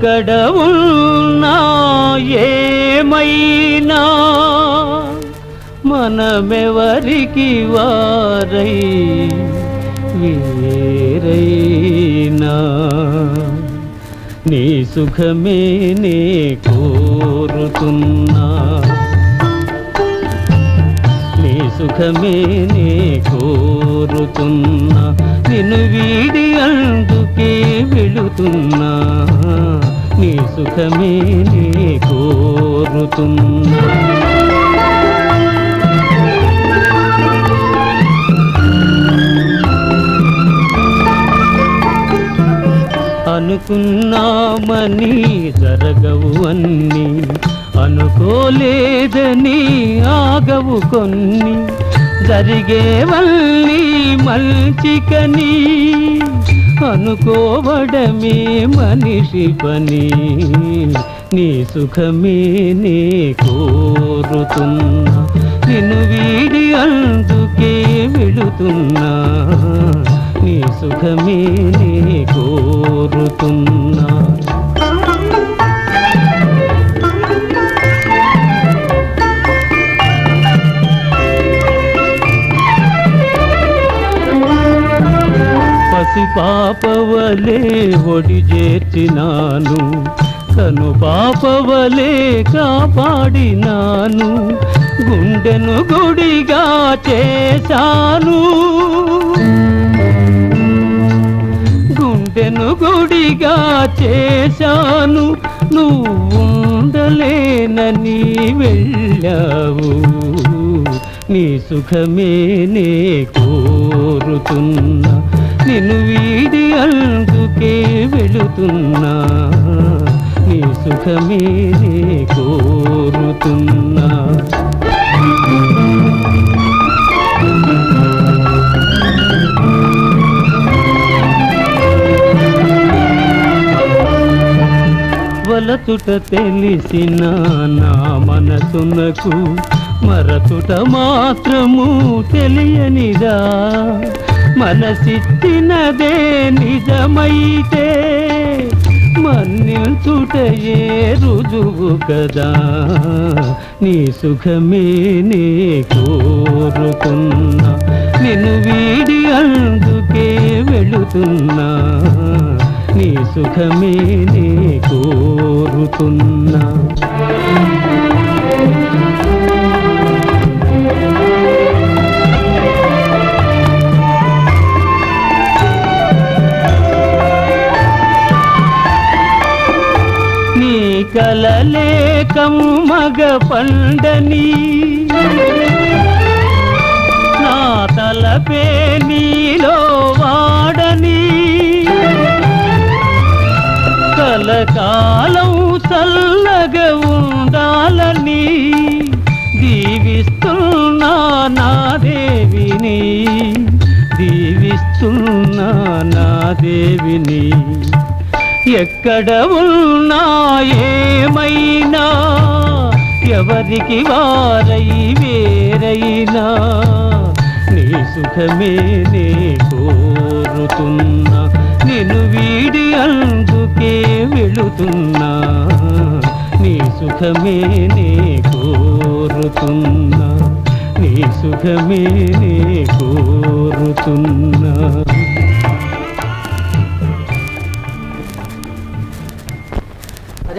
ఎక్కడ ఉన్నా ఏమైనా మనమెవరికి వారై వేరైనా నీ సుఖమే నే కోరుతున్నా నీ సుఖమే నే కోరుతున్నా నిన్ను వీడి అందుకే వెళుతున్నా నీ సుఖమే నే కోరుతున్నా అనుకున్నామని జరగవు అన్ని అనుకోలేదని ఆగవు కొన్ని జరిగేవన్నీ మంచికని అనుకోవడమే మనిషి పని నీ సుఖమే నే కోరుతున్నా నిన్ను వీడి అందుకే వెళుతున్నా నీ సుఖమే నే కోరుతున్నా పసి పాపవలే ఒడి చేర్చినాను కను పాపవలే కాపాడినాను గుండెను గుడిగా చేశాను గుండెను గుడిగా చేశాను నువ్వు ఉండలేనని వెళ్ళావు నీ సుఖమే నే కోరుతున్నా నిన్ను వీడి అందుకే వెళుతున్నా నీ సుఖమే నే కోరుతున్నా వలచుట తెలిసిన నా మనసునకు మరచుట మాత్రము తెలియనిదా మనసిచ్చినదే నిజమైతే మన్నించుటయే రుజువు కదా నీ సుఖమే నే కోరుతున్నా నిన్ను వీడి అందుకే వెళుతున్నా నీ సుఖమే నే కోరుతున్నా నీ కలలే కమ్మగ పండని నా తలపే నీలో వాడని కలకాలం చల్లగా ఉండాలని దీవిస్తున్నా నా దేవిని దీవిస్తున్నా నా దేవిని ఎక్కడ ఉన్నా ఏమైనా ఎవరికి వారై వేరైనా నీ సుఖమే నే కోరుతున్నా నిన్ను వీడి అందుకే వెళుతున్నా నీ సుఖమే నే కోరుతున్నా నీ సుఖమే నే కోరుతున్నా